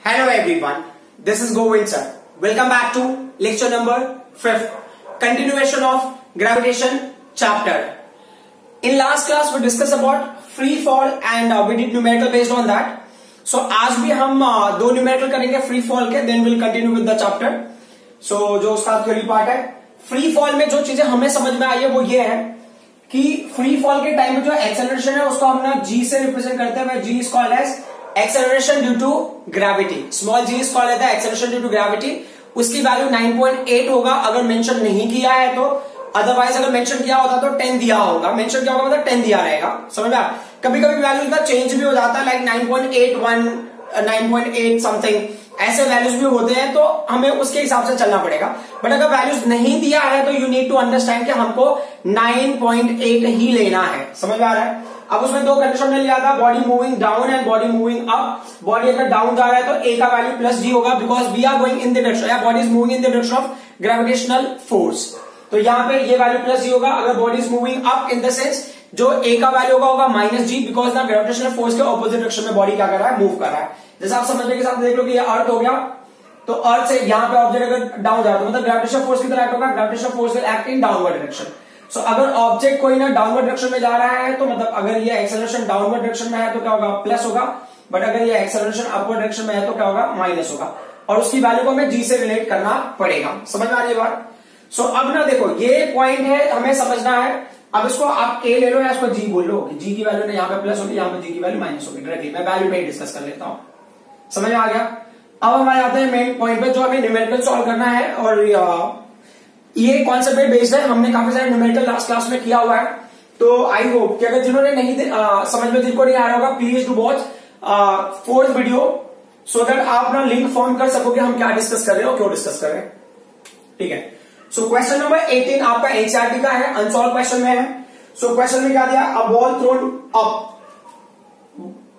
Hello everyone, this is Govind sir. Welcome back to lecture number 5th, continuation of gravitation chapter. In last class we discussed about free fall and we did numerical based on that. So आज भी हम दो numerical करेंगे free fall के, then we'll continue with the chapter. So जो उसका theory part है, free fall में जो चीजें हमें समझ में आई है वो ये है कि free fall के टाइम में जो acceleration है उसको हम ना g से represent करते हैं, g is called as acceleration due to gravity. Small g is called as the acceleration due to gravity. उसकी वैल्यू 9.8 होगा अगर मेंशन नहीं किया है तो, अदरवाइज अगर मेंशन किया होता तो 10 दिया होगा, मेंशन किया होगा मतलब 10 दिया रहेगा. समझ में? कभी कभी वैल्यूज का चेंज भी हो जाता है, लाइक 9.81 9.8 समथिंग ऐसे वैल्यूज भी होते हैं, तो हमें उसके हिसाब से चलना पड़ेगा. बट अगर वैल्यूज नहीं दिया है तो यू नीड टू अंडरस्टैंड कि हमको 9.8 ही लेना है. समझ में आ रहा है? अब उसमें दो कंडीशन ने लिया था, body moving down and body moving up. Body अगर डाउन जा रहा है तो ए का वैल्यू प्लस जी होगा, because we are going in the direction, या body is moving in the direction of gravitational force. तो यहाँ पे ये वैल्यू प्लस जी होगा. अगर body is moving up in the sense, जो ए का वैल्यू होगा माइनस जी, बिकॉज ना ग्रेविटेशनल फोर्स के ऑपोजिट डायरेक्शन में बॉडी क्या कर रहा है, मूव कर रहा है. जैसे आप समझने के साथ देख लो कि ये अर्थ हो गया, तो अर्थ से यहाँ पे ऑब्जेक्ट अगर डाउन जा रहा है मतलब ग्रेविटेशनल फोर्स की तरह एक्ट होगा, gravitational force will act in downward direction. So अगर ऑब्जेक्ट कोई ना डाउनवर्ड डायरेक्शन में जा रहा है तो मतलब अगर ये एक्सेलरेशन डाउनवर्ड डायरेक्शन में है तो क्या होगा, प्लस होगा. बट अगर ये एक्सेलरेशन अपवर्ड डायरेक्शन में है तो क्या होगा, माइनस होगा. और उसकी वैल्यू को हमें जी से रिलेट करना पड़ेगा. समझ में आ रही है बात? सो अब ना देखो, ये पॉइंट है हमें समझना है. अब इसको आप ए ले लो या इसको जी बोल लो कि जी की वैल्यू ने यहाँ पे प्लस होगी, यहाँ पे जी की वैल्यू माइनस होगी. डायरेक्टली मैं वैल्यू पे डिस्कस कर लेता हूँ. समझ में आ गया? अब हम आ जाते हैं मेन पॉइंट पे, जो हमें न्यूमेरिकल सॉल्व करना है. और ये कॉन्सेप्ट पे बेस्ड है, हमने काफी सारे न्यूमेरिकल लास्ट क्लास में किया हुआ है. तो आई होप कि अगर जिन्होंने नहीं समझ में जिनको नहीं आ रहा होगा, please do watch 4th video, so that आप ना लिंक फॉर्म कर सकोगे हम क्या डिस्कस कर रहे हैं और क्यों डिस्कस कर रहे हैं. ठीक है. सो क्वेश्चन नंबर 18 आपका एनसीईआरटी का है, अनसॉल्व क्वेश्चन में है. सो क्वेश्चन में क्या दिया, a ball thrown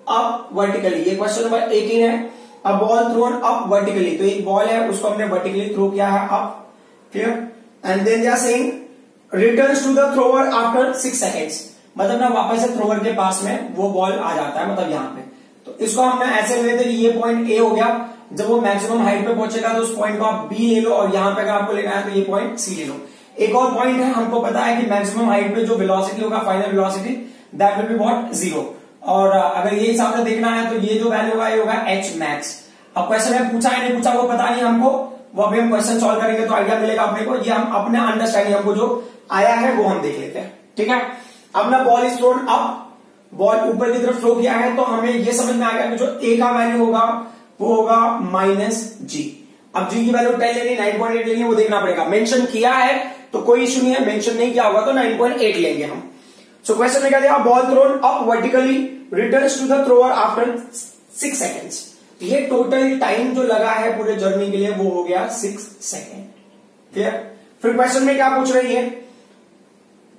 up vertically. ये क्वेश्चन नंबर 18 है. A ball thrown up vertically, तो एक बॉल है उसको हमने वर्टिकली थ्रो किया है up. Clear? And then they are saying returns to the thrower after 6 seconds. मतलब ना वापस से थ्रोअर के पास में वो बॉल आ जाता है, मतलब यहाँ पे. तो इसको हमने ऐसे ले लेते, ये पॉइंट ए हो गया. जब वो मैक्सिमम हाइट पे पहुंचेगा तो उस पॉइंट को आप बी ले लो, और यहाँ पे अगर आपको लेना है तो ये पॉइंट सी ले लो. एक और पॉइंट है, हमको पता है कि मैक्सिमम हाइट पे जो वेलोसिटी होगा, final velocity, that will be what, 0. और अगर ये हिसाब से देखना है तो ये जो वैल्यू होगा ये होगा एच मैक्स. अब क्वेश्चन में पूछा है नहीं पूछा वो पता नहीं हमको, वो अभी हम क्वेश्चन सॉल्व करेंगे तो आइडिया मिलेगा अपने को. ये हम अपने अंडरस्टैंडिंग, हमको जो आया है वो हम देख लेते हैं. ठीक है. अब ना ball is throne up, ball ऊपर की तरफ थ्रो किया है, तो हमें ये समझ में आ गया कि जो ए का वैल्यू होगा वो होगा माइनस जी. अब जी की वैल्यू 10 लेनी, 9.8 लेनी, वो देखना पड़ेगा. मेंशन किया है तो कोई इशू नहीं है, मेंशन नहीं किया होगा तो 9.8 लेंगे हम. सो क्वेश्चन में क्या दिया, ball thrown up vertically returns to the thrower after 6 seconds. ये टोटल टाइम जो लगा है पूरे जर्नी के लिए वो हो गया 6 सेकेंड. क्लियर? फिर क्वेश्चन में क्या पूछ रही है,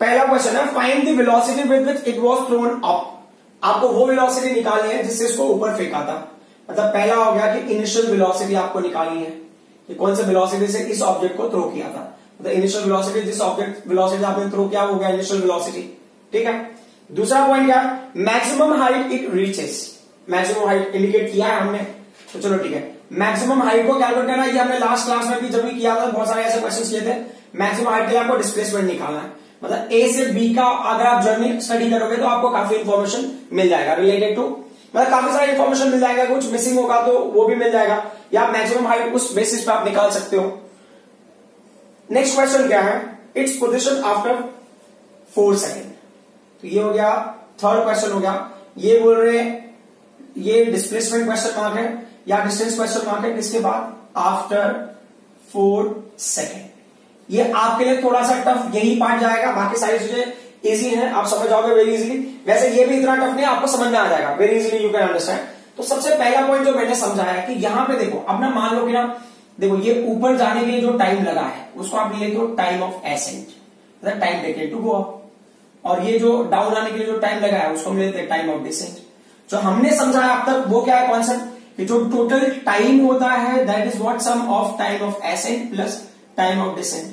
पहला क्वेश्चन है find the velocity with which it was thrown up. आपको वो वेलोसिटी निकालनी है जिससे इसको ऊपर फेंका था. मतलब पहला हो गया कि इनिशियल वेलोसिटी आपको निकालनी है कि कौन से वेलोसिटी से इस ऑब्जेक्ट को थ्रो किया था. मतलब इनिशियल वेलोसिटी, जिस ऑब्जेक्ट वेलोसिटी आपने थ्रो किया वो गया इनिशियल वेलोसिटी. ठीक है. दूसरा पॉइंट क्या, maximum height it reaches. Maximum height indicate किया है हमने, तो चलो ठीक है. मैक्सिमम हाइट को कैलकुलेट करना, ये हमने लास्ट क्लास में भी जब भी किया था बहुत सारे ऐसे क्वेश्चंस किए थे. मैक्सिमम हाइट के लिए आपको डिस्प्लेसमेंट निकालना है. मतलब ए से बी का अगर आप जर्नी स्टडी करोगे तो आपको काफी इंफॉर्मेशन मिल जाएगा रिलेटेड टू, मतलब काफी सारी इंफॉर्मेशन मिल जाएगा. कुछ मिसिंग होगा तो वो भी मिल जाएगा, या मैक्सिमम हाइट उस बेसिस पे आप निकाल सकते हो. नेक्स्ट क्वेश्चन क्या है, इट्स पोजीशन आफ्टर 4 सेकेंड. तो ये हो गया थर्ड क्वेश्चन हो गया. ये बोल रहे हैं ये डिस्प्लेसमेंट क्वेश्चन मार्क है या डिस्टेंस क्वेश्चन मार्क है, किसके बाद, आफ्टर 4 सेकेंड. ये आपके लिए थोड़ा सा टफ यही पार्ट जाएगा, बाकी सारी चीजें इजी हैं, आप समझ जाओगे वेरी इजीली. वैसे ये भी इतना टफ नहीं, आपको समझ में आ जाएगा very easily, you can understand. तो सबसे पहला पॉइंट जो मैंने समझाया है कि यहाँ पे देखो, अब ना मान लो कि ना देखो ये ऊपर जाने के लिए जो टाइम लगा है उसको आप लेते हो टाइम ऑफ एसेंट, मतलब time taken to go up. और ये जो डाउन आने के लिए जो टाइम लगा है उसको हम लेते हैं टाइम ऑफ डिसेंट. जो हमने समझाया अब तक वो क्या है कॉन्सेप्ट, कि जो टोटल टाइम होता है that is what sum of time of ascent plus time of descent.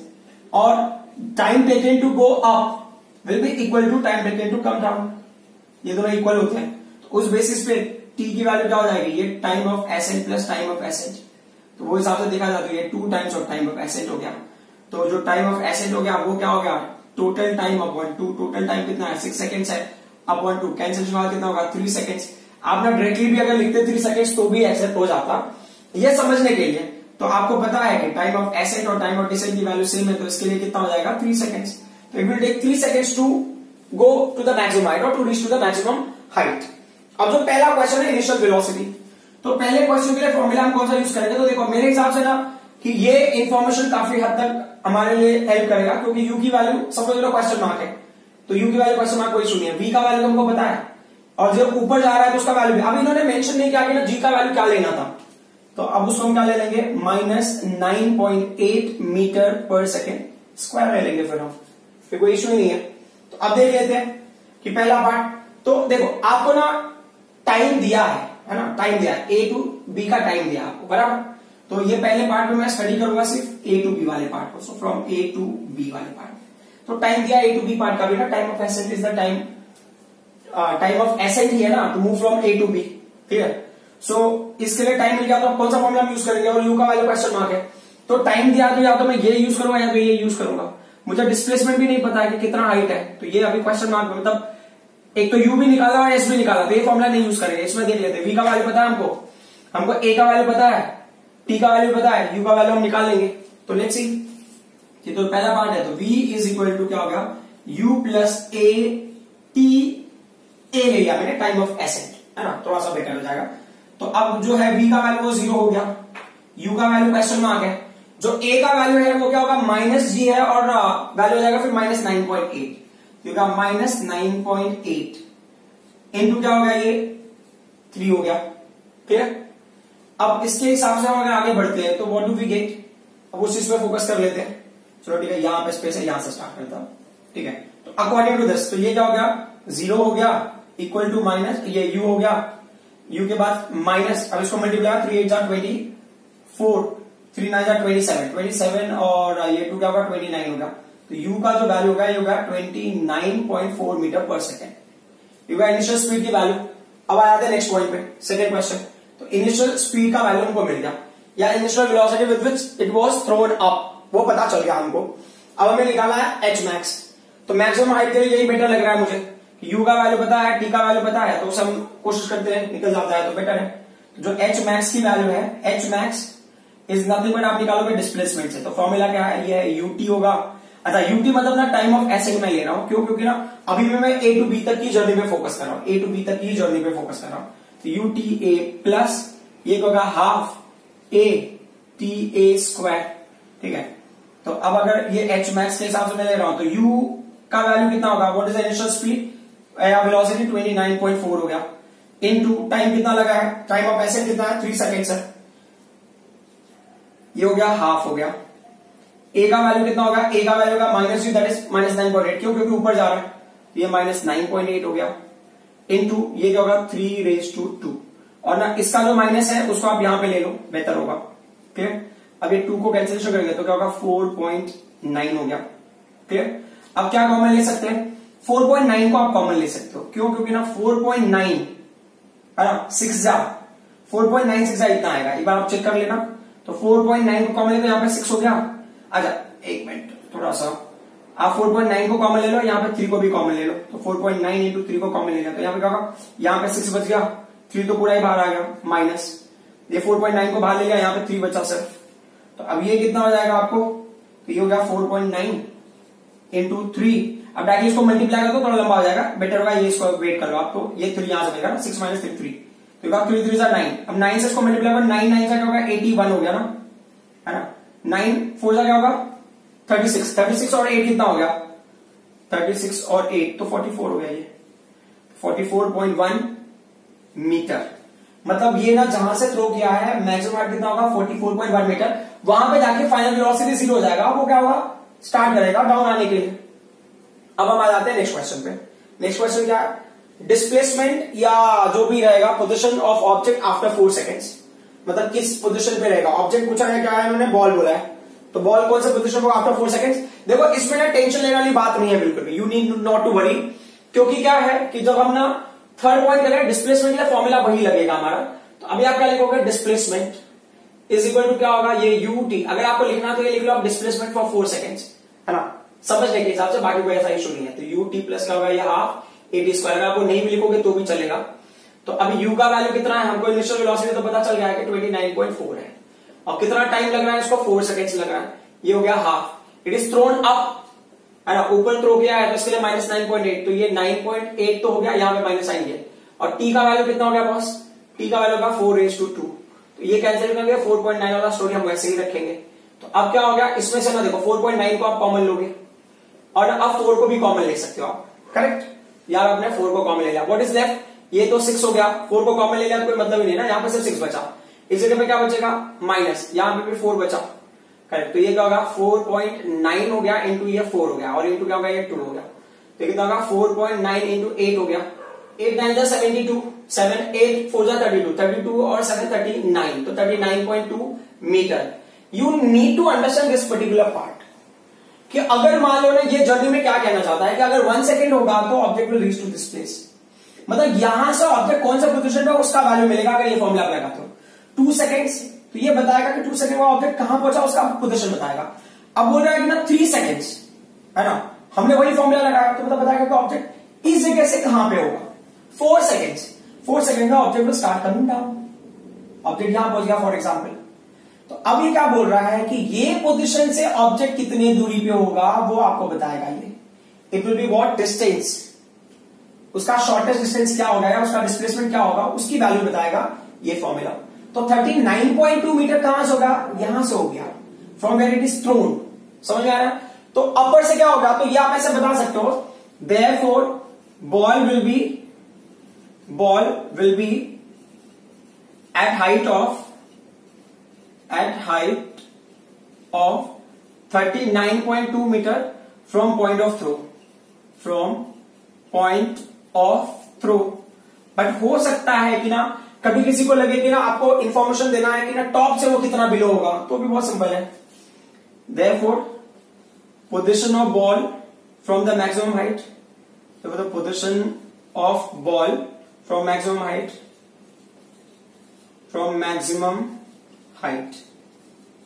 और time taken to go up will be equal to time taken to come down. ये दोनों इक्वल होते हैं, तो उस बेसिस पे टी की वैल्यू क्या हो जाएगी, ये time of ascent plus time of accent, तो वो हिसाब से देखा जाता है, ये 2 times of time of accent हो गया। तो जो टाइम ऑफ एसेंट हो गया वो क्या हो गया, total time upon 2, total time कितना है 6 सेकेंड्स है, अपॉन 2 कैंसिलेशन बाद कितना होगा 3 सेकेंड्स। आपने डायरेक्टली भी अगर लिखते 3 सेकेंड्स तो भी एक्सेप्ट हो जाता। ये समझने के लिए तो आपको पता है कि टाइम ऑफ एसेंट और टाइम ऑफ डिसेंट की वैल्यू सेम है, तो इसके लिए कितना हो जाएगा 3 सेकेंड्स। तो it will take 3 seconds to go to the maximum height और to reach to the maximum height. अब जो पहला क्वेश्चन है इनिशियल वेलोसिटी, तो पहले क्वेश्चन के लिए फॉर्मूला हम कौन सा यूज करेंगे, तो देखो मेरे हिसाब से ना कि ये इंफॉर्मेशन काफी हद तक हमारे लिए हेल्प करेगा, क्योंकि यू की वैल्यू सपोज लो क्वेश्चन मार्क है, तो यू की वैल्यू क्वेश्चन मार्क कोई सुनिए, वी का वैल्यू हमको पता है और जब ऊपर जा रहा है तो उसका वैल्यू भी, अब इन्होंने मेंशन नहीं किया कि ना जी का वैल्यू क्या लेना था, तो अब उसको हम क्या ले लेंगे -9.8 मीटर पर सेकेंड स्क्वायर ले लेंगे, फिर हम फिर कोई इश्यू नहीं है। तो अब देख लेते हैं कि पहला पार्ट, तो देखो आपको ना टाइम दिया है ना, टाइम दिया है ए टू बी का टाइम दिया आपको, बराबर। तो ये पहले पार्ट में मैं स्टडी करूंगा सिर्फ ए टू बी वाले पार्ट को, so from A to B वाले पार्ट। तो टाइम दिया ए टू बी पार्ट का भी ना, time of ascent is the time of ascent ही है ना, to move from A to B, clear. So इसके लिए टाइम मिल गया तो आप कौन सा फॉर्मूला यूज करेंगे, और यू का वैल्यू क्वेश्चन मार्क है, तो टाइम दिया तो या तो मैं ये यूज करूंगा या तो ये यूज करूंगा, मुझे डिस्प्लेसमेंट भी नहीं पता है कि कितना हाइट है, तो ये अभी क्वेश्चन मार्क में, मतलब एक तो यू भी निकाला और एस भी निकाला, तो ये फॉर्मूला नहीं यूज करेंगे। इसमें देख लेते हैं, वी का वैल्यू पता है हमको ए का वैल्यू पता है, टी का वैल्यू पता है, यू का वैल्यू हम निकाल लेंगे। तो लेट्स सी, ये तो पहला पार्ट है, तो v इज इक्वल टू क्या हो गया, u प्लस ए टी, ए ले लिया मैंने टाइम ऑफ एसेंट, है ना, थोड़ा सा बेटर हो जाएगा। तो अब जो है v का वैल्यू वो 0 हो गया, u का वैल्यू क्वेश्चन मार्क है, जो a का वैल्यू है वो क्या होगा -g है, और वैल्यू हो जाएगा फिर -9.8, क्योंकि -9.8 इनटू क्या हो गया, ये 3 हो गया, क्लियर। अब इसके हिसाब से हम अगर आगे बढ़ते हैं तो व्हाट डू वी गेट, अब उस चीज पे फोकस कर लेते हैं। चलो ठीक है, यहां पे स्पेस है, यहां से स्टार्ट करता हूं, ठीक है। तो अकॉर्डिंग टू दिस, तो ये क्या हो गया 0 हो गया, इक्वल टू माइनस ये u हो गया, u के बाद माइनस, अब इसको मल्टीप्लाई 3 8 जा 24, 3 9 जा 27 और ये 2 क्या होगा 29 होगा। तो u का जो वैल्यू होगा ये होगा 29.4 मीटर पर सेकेंड, ये इनिशियल स्पीड की वैल्यू। अब आ जाते हैं नेक्स्ट पॉइंट पे, सेकेंड क्वेश्चन। तो इनिशियल स्पीड का वैल्यू हमको मिल गया, या initial velocity with which it was thrown up, वो पता चल गया हमको। अब हमें निकालना है h मैक्स, तो मैक्सिमम हाइट के लिए यही बेटर लग रहा है मुझे, u का वैल्यू पता है, t का वैल्यू पता है, तो उसे हम कोशिश करते हैं, निकल जाता है तो बेटर है। तो जो h मैक्स की वैल्यू है, h max is nothing but आप निकालोगे डिस्प्लेसमेंट से, तो फॉर्मूला क्या है, ये है ut होगा। अच्छा, ut मतलब ना टाइम ऑफ एसेंट में ले रहा हूं, क्यों, क्योंकि ना अभी भी मैं a टू b तक की जर्नी पे फोकस कर रहा हूं, a टू b तक की जर्नी पे फोकस कर रहा हूं। तो UTA प्लस ये होगा हाफ a TA स्क्वायर, ठीक है। तो अब अगर ये h मैक्स के हिसाब से मैं ले रहा हूं तो u का वैल्यू कितना होगा, what is the initial speed या वेलोसिटी 29.4 हो गया, इनटू टाइम कितना लगा है, टाइम ऑफ एसेंट कितना है 3 सेकेंड्स है, ये हो गया हाफ हो गया। a का वैल्यू कितना होगा, a का वैल्यू होगा -u, दैट इज -9.8, क्यों, क्योंकि ऊपर जा रहा है, ये -9.8 हो गया, इनटू ये क्या होगा 3⁻², और ना इसका जो माइनस है उसको आप यहां पे ले लो, बेहतर होगा, क्लियर। अब ये 2 को कैंसिलेशन करेंगे तो क्या होगा 4.9 हो गया, क्लियर। अब क्या कॉमन ले सकते हैं, 4.9 को आप कॉमन ले सकते हो, क्यों, क्योंकि ना 4.9 है ना 6 जा 4.96 जा इतना आएगा, एक बार आप चेक कर लेना। तो 4.9 को कॉमन ले तो यहाँ पे 6 हो गया। अच्छा एक मिनट, थोड़ा सा आप 4.9 को कॉमन ले लो, यहाँ पे 3 को भी कॉमन ले लो, तो 4.9 इंटू 3 को कॉमन ले लिया तो यहाँ पे क्या होगा, यहाँ पे 6 बच गया, 3 तो पूरा ही बाहर आ गया, माइनस ये 4.9 को बाहर ले लिया, यहाँ पे 3 बचा सिर्फ। तो अब ये कितना हो जाएगा आपको, तो ये हो गया 4.9 इंटू 3। अब डायरेक्टली इसको मल्टीप्लाई कर दो, थोड़ा लंबा हो जाएगा, बेटर होगा ये इसको वेट कर लो, आपको ये 3 यहां से मिलेगा ना, 6 माइनस 3 3, तो 3 3 9। अब 9 से इसको मल्टीप्लाई करो, 9 9 क्या होगा 81 हो गया ना, है ना। 9 4 क्या होगा 36, 36 और 8 कितना हो गया 36 और 8 तो 44 हो गया, ये 44.1 मीटर। मतलब ये ना जहां से थ्रो किया है मैक्सिमम हाइट कितना होगा 44.1 मीटर, वहां पे जाके फाइनल वेलोसिटी 0 हो जाएगा, वो क्या होगा स्टार्ट करेगा डाउन आने के लिए। अब हम आ जाते हैं नेक्स्ट क्वेश्चन पे। नेक्स्ट क्वेश्चन क्या है, डिस्प्लेसमेंट या जो भी रहेगा position of object after 4 seconds, मतलब किस पोजीशन पे रहेगा ऑब्जेक्ट। पूछा है क्या है, उन्होंने बॉल बोला है, तो बॉल कौन से पोजीशन होगा आफ्टर 4 सेकेंड्स। देखो इसमें ना टेंशन लेने वाली बात नहीं है बिल्कुल भी, you need not to worry, क्योंकि क्या है कि जब हम ना थर्ड पॉइंट क्या है, डिस्प्लेसमेंट का फॉर्मूला वही लगेगा हमारा। तो अभी आप क्या लिखोगे, डिस्प्लेसमेंट इज इक्वल टू क्या होगा, ये ut। अगर आपको लिखना तो ये लिख लो आप डिस्प्लेसमेंट फॉर 4 सेकेंड्स, है ना, समझने के हिसाब से, बाकी कोई ऐसा इशू नहीं है। तो ut प्लस क्या होगा, ये हाफ at स्क्वायर। अगर आपको नहीं भी लिखोगे तो भी चलेगा। तो अभी u का वैल्यू कितना है, हमको इनिशियल वेलोसिटी तो पता चल गया है कि 29.4 है, और कितना टाइम लग रहा है इसको, 4 सेकेंड्स लग रहा है। ये हो गया half. It is throne up, है ना, ऊपर थ्रो किया है तो इसके लिए -9.8, तो ये 9.8 तो हो गया, यहां पे माइनस आएंगे। और t का वैल्यू कितना हो गया बॉस, t का वैल्यू होगा 4:2, तो ये कैंसिल कर दिया, 4.9 वाला स्टोरी हम वैसे ही रखेंगे। तो अब क्या हो गया, इसमें से ना देखो 4.9 को आप कॉमन लोगे और अब 4 को भी कॉमन ले सकते हो आप, करेक्ट। यार आपने 4 को कॉमन ले लिया, व्हाट इज लेफ्ट, ये तो 6 हो गया, 4 को कॉमन ले लिया तो कोई मतलब ही नहीं ना, यहां पे सिर्फ 6 बचा। इस जगह पे क्या बचेगा, माइनस, यहां पे भी 4 बचा, करेक्ट। तो ये क्या होगा, 4.9 हो गया इंटू ये 4 हो गया, और इंटू क्या होगा, ये 2 हो गया। तो कितना होगा, 4.9 इंटू 8 हो गया, 8 9 जा 72, 7 8 4 जा 32, 32 और 7 39, तो 39.2 metre. You need to understand this particular part, कि अगर मान लो ना, ये जर्नी में क्या कहना चाहता है कि अगर 1 सेकेंड होगा तो object will reach to this place, मतलब यहां से ऑब्जेक्ट कौन सा पोजीशन पे उसका वैल्यू मिलेगा अगर ये फॉर्मूला आप लगाते हो। 2 सेकेंड्स, तो ये बताएगा कि 2 सेकेंड में ऑब्जेक्ट कहां पहुंचा, उसका पोजीशन बताएगा। अब बोल रहा है कि ना 3 सेकेंड्स, है ना, हमने वही फॉर्मूला लगाया तो मतलब बताएगा कि ऑब्जेक्ट इस जगह से कहां पे होगा। 4 सेकेंड्स, 4 सेकेंड में object will start coming down, object यहां पहुंच गया फॉर एग्जाम्पल। तो अब ये क्या बोल रहा है कि ये पोजीशन से ऑब्जेक्ट कितनी दूरी पे होगा वो आपको बताएगा ये। It will be what, distance, उसका शॉर्टेस्ट डिस्टेंस क्या होगा या उसका डिस्प्लेसमेंट क्या होगा, उसकी वैल्यू बताएगा ये फॉर्मूला। तो 39.2 मीटर कहां से होगा, यहां से हो गया, from where it is thrown, समझ में आ रहा है। तो अपर से क्या होगा, तो ये आप ऐसे बता सकते हो, therefore ball will be at height of 39.2 metre from point of throw, but हो सकता है कि ना कभी किसी को लगे कि ना आपको इंफॉर्मेशन देना है कि ना टॉप से वो कितना बिलो होगा, तो भी बहुत सिंपल है। Therefore position of ball from the maximum height, तो मतलब position of ball from maximum height,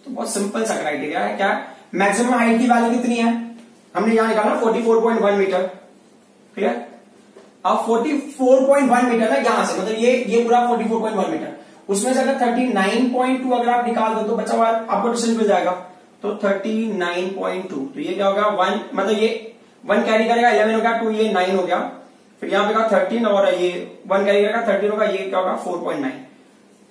तो बहुत सिंपल सा क्राइटेरिया है। क्या, मैक्सिमम हाइट की वैल्यू कितनी है, हमने यहां निकाला 44.1 मीटर, क्लियर। अब 44.1 मीटर है यहां से, मतलब ये पूरा 44.1 मीटर, उसमें से अगर 39.2 अगर आप निकाल दो तो बचा हुआ आपको डिस्टेंस मिल जाएगा, तो 39.2, तो ये क्या होगा 1, मतलब ये 1 कैरी करेगा, 11 हो गया, 2 ये 9 हो गया, फिर यहां पे का 13 और ये 1 कैरी करेगा 13 होगा, ये क्या होगा 4.9।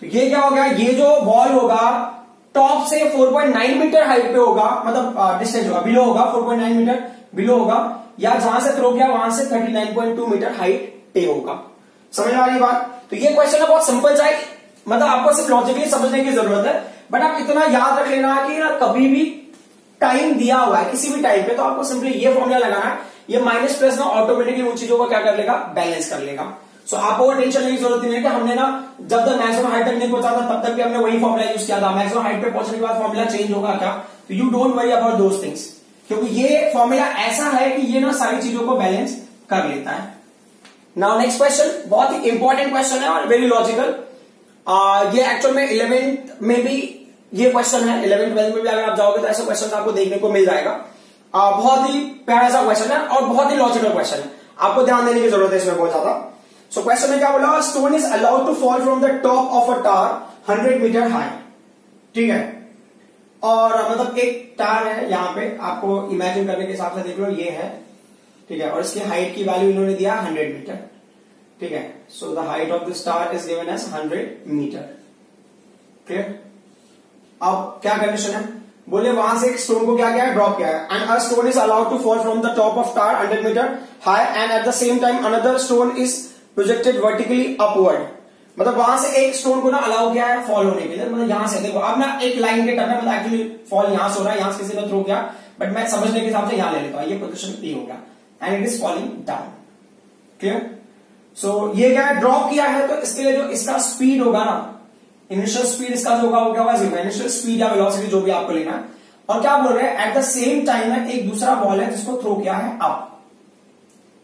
तो ये क्या हो गया, ये जो बॉल होगा टॉप से 4.9 मीटर हाइट पे होगा, मतलब डिस्टेंस होगा, बिलो होगा 4.9 मीटर बिलो होगा, या जहां से थ्रो किया वहां से 39.2 मीटर हाइट पे होगा। समझ में आ रही बात। तो ये क्वेश्चन है बहुत सिंपल सा, मतलब आपको सिर्फ लॉजिकली समझने की जरूरत है, बट आप इतना याद रख लेना कि ना कभी भी टाइम दिया हुआ है किसी भी टाइम पे तो आपको सिंपली ये फॉर्मूला लगाना है, ये माइनस प्लस ना ऑटोमेटिकली उन चीजों को क्या कर लेगा, बैलेंस कर लेगा। सो आपको टेंशन लेने की जरूरत नहीं है कि हमने ना जब तक मैक्सिमम हाइट तक नहीं पहुंचा था तब तक भी हमने वही फॉर्मूला यूज किया था, मैक्सिमम हाइट पे पहुंचने के बाद फॉर्मूला चेंज होगा क्या, तो you don't worry about those things, क्योंकि ये फॉर्मूला ऐसा है कि ये ना सारी चीजों को बैलेंस कर लेता है। नाउ नेक्स्ट क्वेश्चन बहुत ही इंपॉर्टेंट क्वेश्चन है और वेरी लॉजिकल। ये एक्चुअल में 11th में भी ये क्वेश्चन है, 11th 12th में भी अगर आप जाओगे तो ऐसा क्वेश्चन आपको देखने को मिल जाएगा। बहुत ही प्यारा सा क्वेश्चन है और बहुत ही लॉजिकल क्वेश्चन है, आपको ध्यान देने की जरूरत है इसमें बहुत ज्यादा। सो क्वेश्चन में क्या बोला, stone is allowed to fall from the top of a tower 100 metre high, ठीक है, और मतलब एक टावर है यहाँ पे, आपको इमेजिन करने के हिसाब से देख लो ये है, ठीक है, और इसकी हाइट की वैल्यू इन्होंने दिया 100 मीटर, ठीक है। So the height of the star is given as 100 metre, clear. अब क्या कंडीशन है, बोले वहां से एक स्टोन को क्या किया है, ड्रॉप किया है, and a stone is allowed to fall from the top of tower 100 metre high and at the same time another stone is projected vertically upward, मतलब वहां से एक स्टोन को ना अलाउ किया है फॉल होने के लिए, मतलब यहां से देखो अब ना एक लाइन के टर्न है, मतलब एक्चुअली फॉल यहां से हो रहा है, यहां से किसी ने थ्रो किया, बट मैं समझने के हिसाब से यहां ले लेता हूं, ये पोजीशन ए होगा and it is falling down, clear. So ये क्या है, ड्रॉप किया है, तो इसके लिए जो इसका स्पीड होगा ना, इनिशियल स्पीड इसका जो होगा वो क्या होगा, जीरो, इनिशियल स्पीड या वेलोसिटी जो भी आपको लेना है। और क्या बोल रहे हैं, एट द सेम टाइम में एक दूसरा बॉल है जिसको थ्रो किया है अप,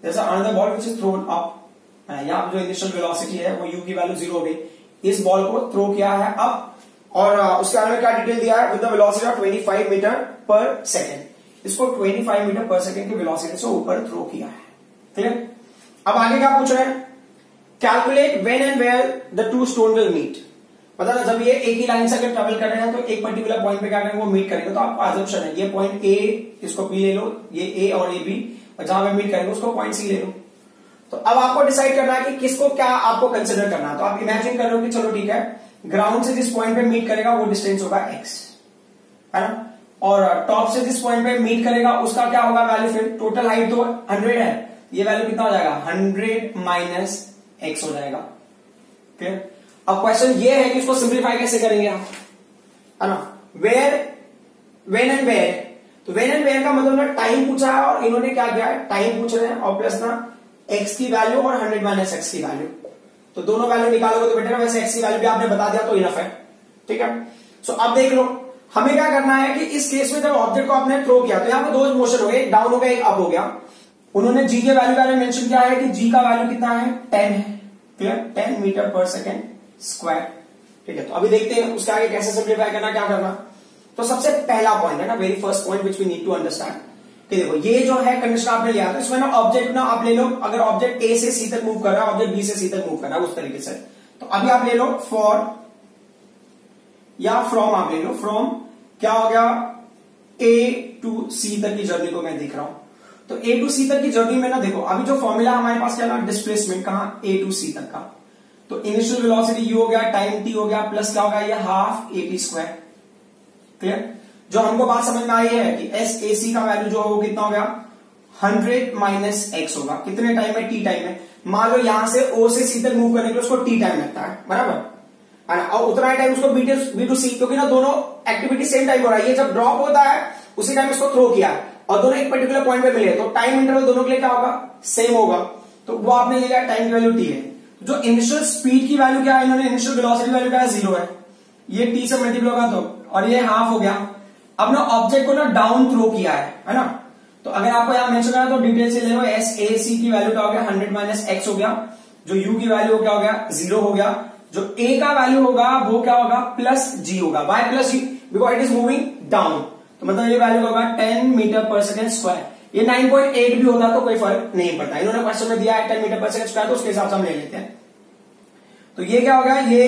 जैसा another ball which is throne up, यहाँ जो इनिशियल वेलोसिटी है वो u की वैल्यू 0 हो गई। इस बॉल को थ्रो किया है अप, और उसके बारे में क्या डिटेल दिया है, with the velocity of 25 metre per second. इसको 25 मीटर पर सेकेंड की वेलोसिटी से ऊपर थ्रो किया है। ठीक है, अब आगे क्या पूछ रहे हैं, calculate when and where the two stone will meet. पता ना, जब ये एक ही लाइन से अगर ट्रेवल कर रहे हैं तो एक पर्टिकुलर पॉइंट पे क्या करेंगे, वो मीट करेंगे। तो आपका अजम्पशन है ये पॉइंट ए, इसको बी ले लो, ये ए और ये बी, और जहां पे मीट करेंगे उसको पॉइंट सी ले लो। तो अब आपको डिसाइड करना है कि किसको क्या आपको कंसिडर करना है। तो आप इमेजिन कर लो कि चलो ठीक है, ग्राउंड से जिस पॉइंट पे मीट करेगा वो डिस्टेंस होगा x, है ना, और टॉप से जिस पॉइंट पे मीट करेगा उसका क्या होगा वैल्यू, फिर टोटल हाइट तो 100 है, ये वैल्यू कितना हो जाएगा 100 माइनस x हो जाएगा। क्लियर। अब क्वेश्चन ये है कि इसको सिंप्लीफाई कैसे करेंगे आप, है ना, वेयर, व्हेन एंड वेयर। तो व्हेन एंड वेयर का मतलब ना टाइम पूछा है और इन्होंने क्या किया है, टाइम पूछ रहे हैं और प्लस ना x की वैल्यू और 100 माइनस x की वैल्यू, तो दोनों वैल्यू निकालोगे तो बेटा वैसे x की वैल्यू भी आपने बता दिया तो इनफ है। ठीक है, सो अब देख लो हमें क्या करना है कि इस केस में जब ऑब्जेक्ट को आपने थ्रो किया तो यहाँ पे दो मोशन हो गए, एक डाउन हो गया एक अप हो गया। उन्होंने g के वैल्यू बारे में मेंशन किया है कि g का वैल्यू कितना है 10 है। Clear, 10 metre per second square. ठीक है, तो अभी देखते हैं उसके आगे कैसे सिंप्लीफाई करना, क्या करना। तो सबसे पहला पॉइंट है ना, very first point which we need to understand, कि देखो ये जो है कंडीशन आपने लिया, तो इसमें ना ऑब्जेक्ट ना आप ले लो, अगर ऑब्जेक्ट ए से सी तक मूव कर रहा है, ऑब्जेक्ट बी से सी तक मूव कर रहा है उस तरीके से। तो अभी आप ले लो फॉर या फ्रॉम, आप ले लो फ्रॉम, क्या हो गया ए टू सी तक की जर्नी को मैं देख रहा हूं। तो ए टू सी तक की जर्नी में ना देखो अभी जो फॉर्मूला हमारे पास क्या ना, डिस्प्लेसमेंट कहां ए टू सी तक का, तो इनिशियल वेलोसिटी यू हो गया, टाइम टी हो गया, प्लस क्या होगा ये half A T square. Clear, जो हमको बात समझ में आई है कि एस ए सी का वैल्यू जो हो कितना हो गया 100 माइनस एक्स होगा, कितने टाइम में, टी टाइम में। मान लो यहां से ओ से सी तक मूव करने के लिए उसको टी टाइम लगता है, बराबर है ना, और उतना ही टाइम उसको बी टू सी, क्योंकि ना दोनों एक्टिविटी सेम टाइम हो रहा है। ये जब ड्रॉप होता है उसी टाइम उसको थ्रो किया और दोनों एक पर्टिकुलर पॉइंट पे मिले, तो टाइम इंटरवल दोनों के लिए क्या होगा, सेम होगा। तो वो आपने ले लिया, टाइम की वैल्यू टी है। जो इनिशियल स्पीड की वैल्यू क्या है, इन्होंने इनिशियल वेलोसिटी वैल्यू क्या है 0 है, ये टी से मल्टीप्लाई होगा तो, और ये हाफ हो गया। अब ना ऑब्जेक्ट को ना डाउन थ्रो किया है ना, तो अगर आपको यहां मेंशन करना तो डिटेल से ले लो, एस ए सी की वैल्यू क्या हो गया 100 माइनस एक्स हो गया, जो यू की वैल्यू क्या हो गया 0 हो गया, जो ए का वैल्यू होगा वो क्या होगा प्लस जी होगा, y plus g, because it is moving down. तो मतलब ये वैल्यू होगा 10 मीटर पर सेकेंड स्क्वायर। ये 9.8 भी होता तो कोई फर्क नहीं पड़ता, इन्होंने क्वेश्चन में दिया है 10 मीटर पर सेकेंड स्क्वायर, तो उसके हिसाब से हम ले लेते हैं। तो ये क्या होगा, ये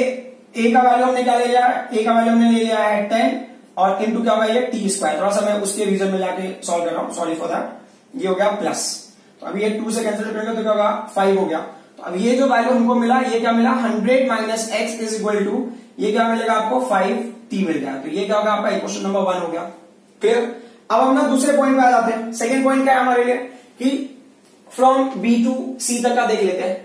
ए का वैल्यू हमने क्या ले लिया है, ए का वैल्यू हमने ले लिया है 10 और इनटू क्या होगा ये टी स्क्वायर। थोड़ा सा मैं उसके रीजन में जाके सॉल्व कर रहा हूं, सॉरी फॉर दैट। ये हो गया प्लस, तो अभी ये 2 से कैंसिल करेंगे तो क्या होगा 5 हो गया। तो अब ये जो वैल्यू हमको मिला, ये क्या मिला 100 minus x is equal to, ये क्या मिलेगा आपको 5t मिल गया। तो ये क्या होगा आपका इक्वेशन नंबर 1 हो गया। क्लियर। अब हम ना दूसरे पॉइंट पे आ जाते हैं। सेकेंड पॉइंट क्या है हमारे लिए कि फ्रॉम बी टू सी तक का देख लेते हैं।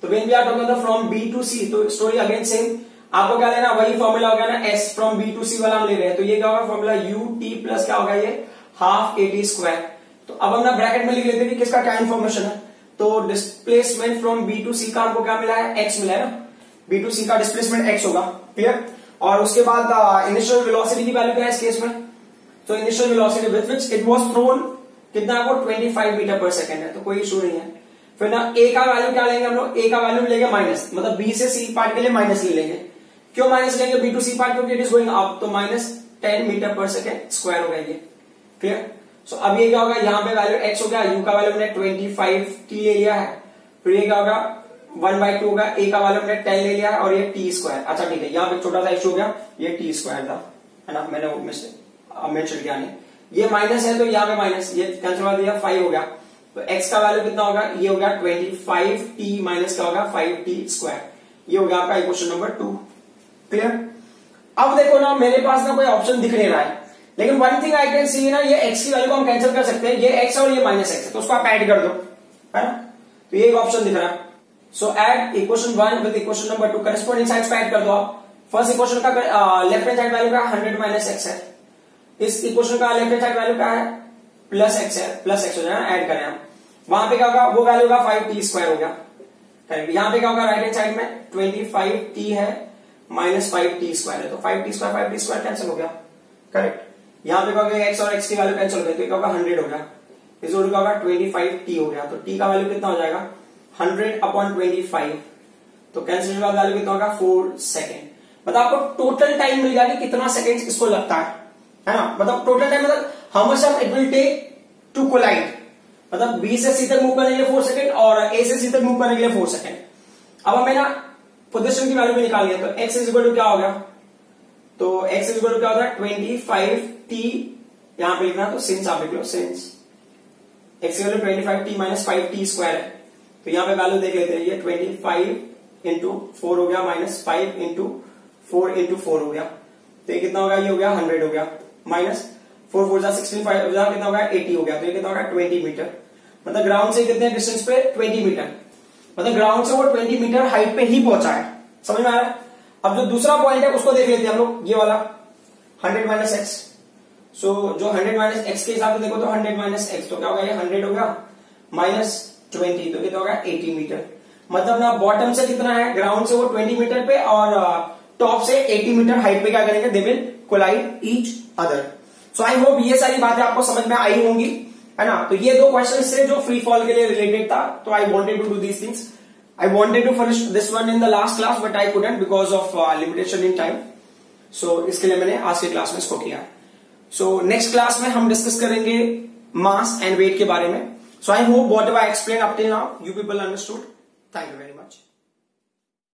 तो when we are talking from B to C, तो स्टोरी अगेन सेम, आपको क्या लेना, वही फॉर्मूला हो गया ना, एस फ्रॉम बी टू सी वाला हम ले रहे हैं। तो ये क्या होगा फॉर्मूला यू टी प्लस क्या होगा ये हाफ ए टी स्क्वायर। तो अब हम ना ब्रैकेट में लिख लेते हैं कि किसका क्या इन्फॉर्मेशन है। तो डिस्प्लेसमेंट फ्रॉम बी टू सी का हमको क्या मिला है, एक्स मिला है ना, बी टू सी का डिस्प्लेसमेंट एक्स होगा। क्लियर। और उसके बाद इनिशियल वेलोसिटी की वैल्यू क्या है इस केस में, तो initial velocity with which it was thrown कितना है वो 25 मीटर पर सेकेंड है, तो कोई इशू नहीं है। फिर ना ए का वैल्यू क्या लेंगे हम लोग, ए का वैल्यू लेंगे माइनस, मतलब बी से सी पार्ट के लिए माइनस ले लेंगे। क्यों माइनस लेंगे बी टू सी पार्ट, क्योंकि इट इज गोइंग अप, तो minus 10 metre per second square हो गया ये। क्लियर। सो अब ये क्या होगा, यहाँ पे वैल्यू एक्स हो गया, यू का वैल्यू हमने 25t ले लिया है, फिर ये क्या होगा 1/2 होगा, ए का वैल्यू हमने 10 ले लिया है और ये टी स्क्वायर। अच्छा ठीक है, यहाँ पे छोटा सा इशू हो गया, ये टी स्क्वायर था, है ना, मैंने वो मेंशन किया नहीं, ये माइनस है तो यहाँ पे माइनस, ये कैंसिल कर दिया 5 हो गया। तो x का वैल्यू कितना होगा, ये हो गया 25t माइनस क्या होगा 5t स्क्वायर। ये हो गया आपका इक्वेशन नंबर 2। क्लियर। अब देखो ना मेरे पास ना कोई ऑप्शन दिख नहीं रहा है, लेकिन one thing I can see ना, ये x की वैल्यू को हम कैंसिल कर सकते हैं, ये x और ये माइनस x है, तो उसको आप ऐड कर दो, है ना। तो ये एक ऑप्शन दिख रहा है। सो add equation 1 with equation number 2, corresponding sides पे ऐड कर दो आप। फर्स्ट इक्वेशन का लेफ्ट हैंड साइड वैल्यू का 100 माइनस एक्स है, इस इक्वेशन का लेफ्ट हैंड साइड वैल्यू क्या है प्लस एक्स है, प्लस एक्स हो जाए ऐड करें हम, वहां पे क्या होगा वो वैल्यू का 5t स्क्वायर हो गया। करेक्ट। यहाँ पे क्या होगा राइट हैंड साइड में 25t है माइनस 5t स्क्वायर है, तो 5t स्क्वायर कैंसिल हो गया। करेक्ट। यहाँ पे क्या होगा एक्स और एक्स की वैल्यू कैंसिल हो गई, तो क्या होगा 100 हो गया, इस जोड़ का होगा 25t हो गया, तो t का वैल्यू कितना हो जाएगा 100/25, तो कैंसिल का वैल्यू कितना होगा 4 सेकेंड। मतलब आपको टोटल टाइम मिल जाएगा कितना सेकेंड इसको लगता है ना। मतलब टोटल टाइम मतलब how much time it will take to collide, मतलब बी से सी तक मूव करने के लिए 4 सेकेंड और ए से सी तक मूव करने के लिए 4 सेकेंड। अब हमें ना पोजीशन की वैल्यू भी निकाल लिया, तो x इज इक्वल टू क्या हो गया, तो x इज इक्वल टू क्या होता है 25t, यहां पे लिखना तो सिंस आप लिख लो, since x equal to 25t minus 5t square है, तो यहां पे वैल्यू देख लेते हैं, ये 25 इंटू 4 हो गया माइनस 5 इंटू 4 इंटू 4 हो गया, तो ये कितना होगा, ये हो गया 100 हो गया, माइनस 4 4 16 5 कितना होगा 80 हो गया, तो ये कितना होगा 20 मीटर। मतलब ग्राउंड से कितने डिस्टेंस पे 20 मीटर, मतलब ग्राउंड से वो 20 मीटर हाइट पे ही पहुंचा है। समझ में आ रहा है। अब जो दूसरा पॉइंट है उसको देख लेते हैं हम लोग, ये वाला 100 माइनस एक्स। सो जो 100 माइनस एक्स के हिसाब से देखो तो 100 माइनस एक्स तो क्या होगा, ये 100 हो गया माइनस 20, तो कितना होगा 80 मीटर। मतलब ना बॉटम से कितना है, ग्राउंड से वो 20 मीटर पे और टॉप से 80 मीटर हाइट पे क्या करेंगे, they will collide each other. So I hope ये सारी बातें आपको समझ में आई होंगी, है ना। तो ये दो क्वेश्चन से जो फ्री फॉल के लिए रिलेटेड था, तो I wanted to do these things. I wanted to finish this one in the last class, but I couldn't because of limitation in time. So इसके लिए मैंने आज के क्लास में इसको किया। So next class में हम डिस्कस करेंगे मास एंड वेट के बारे में। So I hope whatever I explained up till now, you people understood. Thank you very much.